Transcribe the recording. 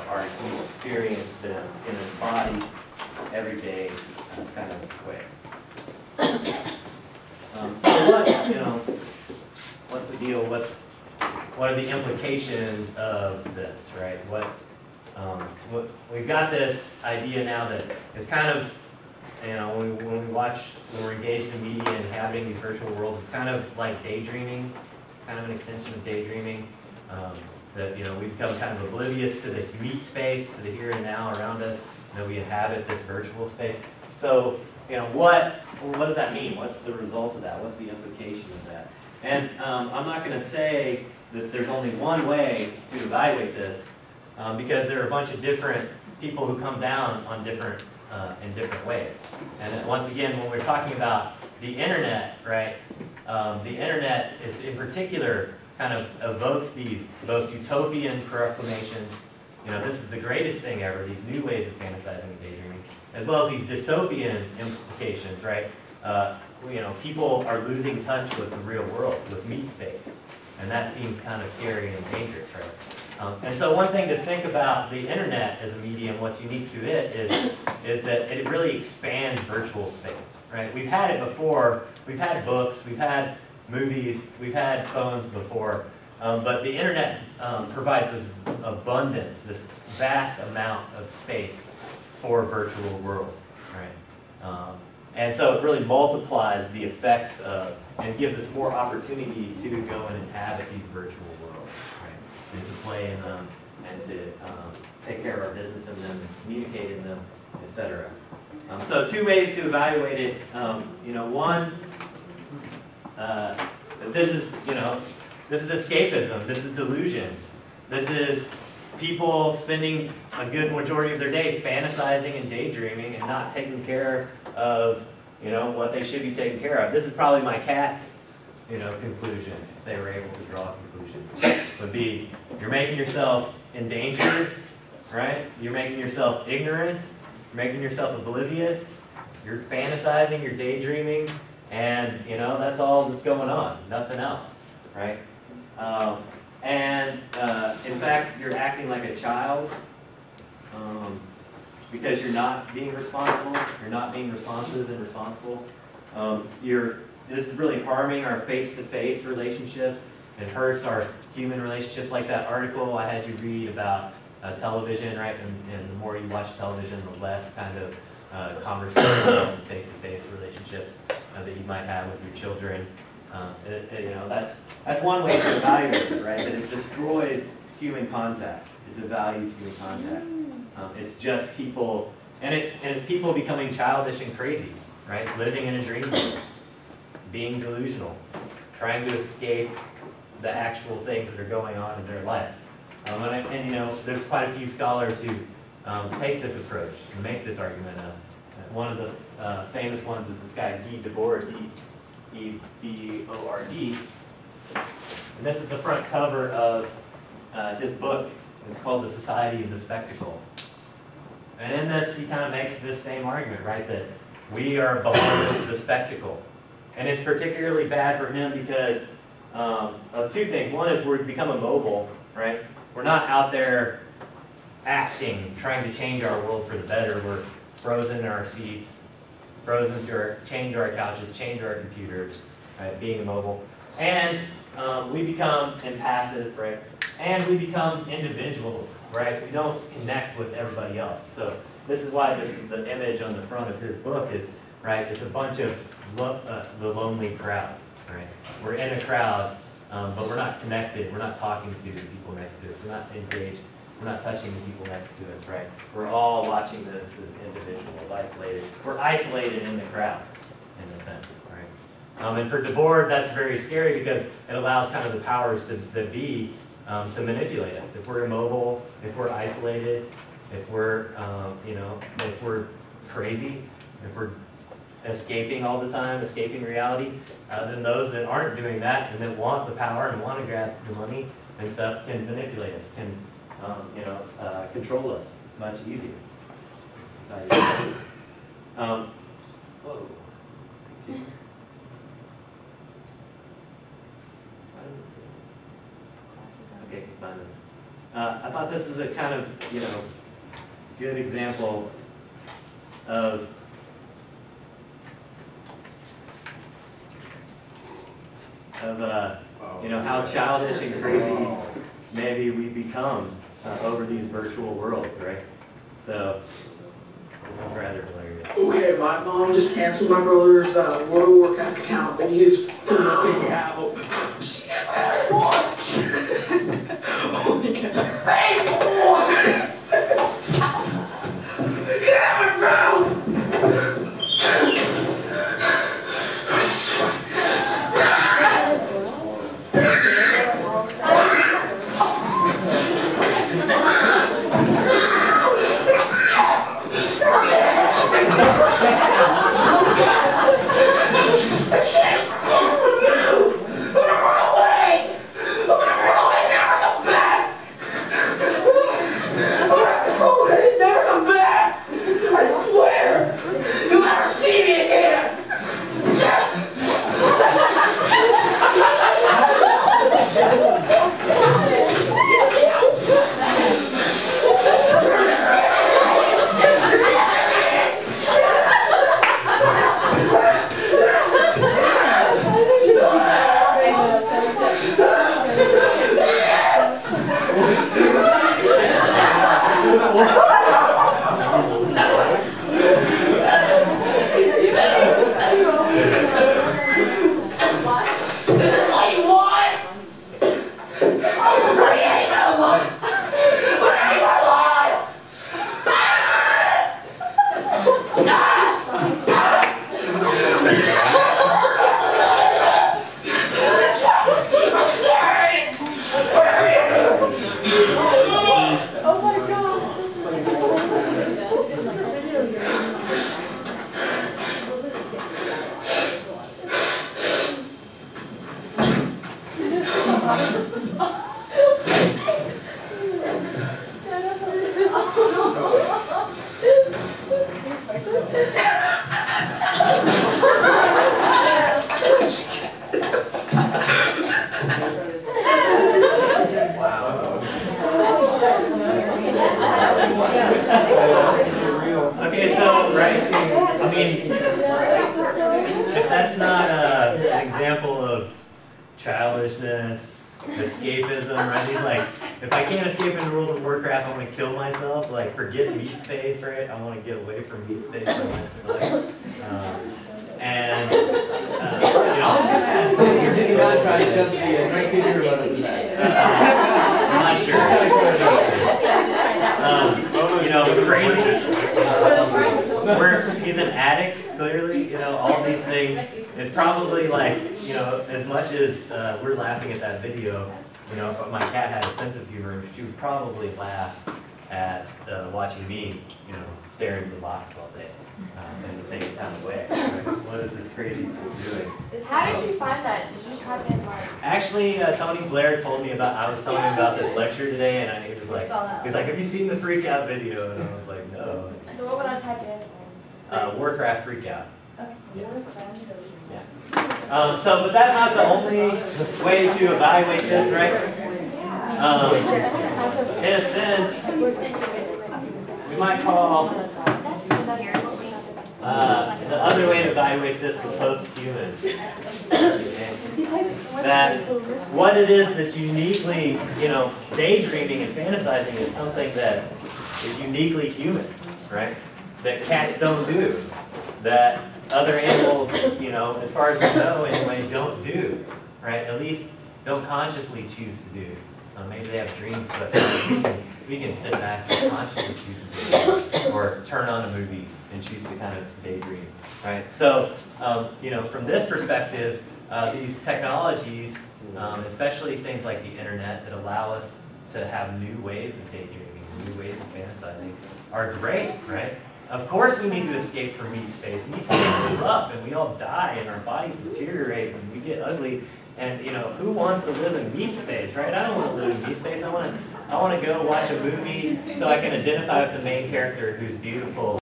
art. We experience them in a body, everyday kind of way. So what's the deal? What are the implications of this, right? We've got this idea now that it's kind of, when we're engaged in media and inhabiting these virtual worlds, it's kind of like daydreaming, kind of an extension of daydreaming. That we become kind of oblivious to the Meatspace, to the here and now around us, and that we inhabit this virtual space. So, what does that mean? What's the result of that? What's the implication of that? And I'm not going to say that there's only one way to evaluate this, because there are a bunch of different people who come down on in different ways. And once again, when we're talking about the internet, right? The internet is in particular kind of evokes these both utopian proclamations. This is the greatest thing ever. These new ways of fantasizing and daydreaming, as well as these dystopian implications, right? People are losing touch with the real world, with Meatspace, and that seems kind of scary and dangerous, right? And so one thing to think about the internet as a medium, what's unique to it is that it really expands virtual space, right? We've had it before. We've had books. We've had movies. We've had phones before. But the internet provides this abundance, this vast amount of space for virtual worlds, right? And so it really multiplies the effects of, and gives us more opportunity to go and inhabit these virtual worlds, right? And to play in them, and to take care of our business in them, and communicate in them, etc. So two ways to evaluate it. One, this is escapism. This is delusion. This is people spending a good majority of their day fantasizing and daydreaming and not taking care of, what they should be taking care of. This is probably my cat's, conclusion, if they were able to draw conclusions, would be, you're making yourself endangered, right? You're making yourself ignorant. You're making yourself oblivious. You're fantasizing, you're daydreaming, and, that's all that's going on, nothing else, right? In fact, you're acting like a child because you're not being responsible. You're not being responsive and responsible. This is really harming our face-to-face relationships. It hurts our human relationships, like that article I had you read about television, right? And the more you watch television, the less kind of conversation, face-to-face relationships that you might have with your children. That's one way to evaluate it, right? That it destroys human contact. It devalues human contact. It's just people, and it's people becoming childish and crazy, right? Living in a dream world, being delusional, trying to escape the actual things that are going on in their life. There's quite a few scholars who take this approach and make this argument. One of the famous ones is this guy Guy Debord, E-B-O-R-D. And this is the front cover of his book. It's called The Society of the Spectacle. And in this, he kind of makes this same argument, right? That we are beholden to the spectacle. And it's particularly bad for him because of two things. One is we've become immobile, right? We're not out there acting, trying to change our world for the better. We're frozen in our seats, chained to our couches, chained to our computers, right? Being immobile. And we become impassive, right? And we become individuals, right? We don't connect with everybody else. So this is why this is the image on the front of his book is, right? It's a bunch of the lonely crowd, right? We're in a crowd, but we're not connected. We're not talking to the people next to us. We're not engaged. We're not touching the people next to us, right? We're all watching this as individuals, isolated. We're isolated in the crowd, in a sense, right? And for Debord, that's very scary because it allows kind of the powers to be to manipulate us. If we're immobile, if we're isolated, if we're, if we're crazy, if we're escaping all the time, escaping reality, then those that aren't doing that and that want the power and want to grab the money and stuff can manipulate us, can control us much easier. Whoa. Okay, find this. I thought this is a kind of, good example of how childish and crazy maybe we become over these virtual worlds, right? So this is rather hilarious. Okay, my mom just canceled my brother's World of Warcraft account, but he is putting up his album. Holy cow. Okay, so, right, I mean, if that's not an example of childishness, escapism, right? He's like, if I can't escape into World of Warcraft, I want to kill myself. Like, forget Meatspace, right? I want to get away from Meatspace. And You're not trying to jump the 19-year-old of the I'm not sure. Crazy. Where he's an addict, clearly. All these things. It's probably like, as much as we're laughing at that video, if my cat had a sense of humor, she would probably laugh at watching me, stare into the box all day in the same kind of way. Right? What is this crazy fool doing? How did you find that? Did you just type in like? Actually, Tony Blair told me about. I was telling him about this lecture today, and he was like, "Have you seen the freak out video?" And I was like, "No." So what would I type in? Warcraft freak out. Okay. Yeah. But that's not the only way to evaluate this, right? In a sense, we might call the other way to evaluate this the post-human. Okay. That what it is that's uniquely, daydreaming and fantasizing is something that is uniquely human, right? That cats don't do, that other animals, as far as we know anyway, don't do, right? At least don't consciously choose to do. Maybe they have dreams, but we can sit back and consciously choose to do, or turn on a movie and choose to kind of daydream, right? So, from this perspective, these technologies, especially things like the internet that allow us to have new ways of daydreaming, new ways of fantasizing, are great, right? Of course we need to escape from Meatspace. Meatspace is rough, and we all die, and our bodies deteriorate, and we get ugly. And who wants to live in Meatspace, right? I don't want to live in Meatspace. I want to go watch a movie so I can identify with the main character who's beautiful.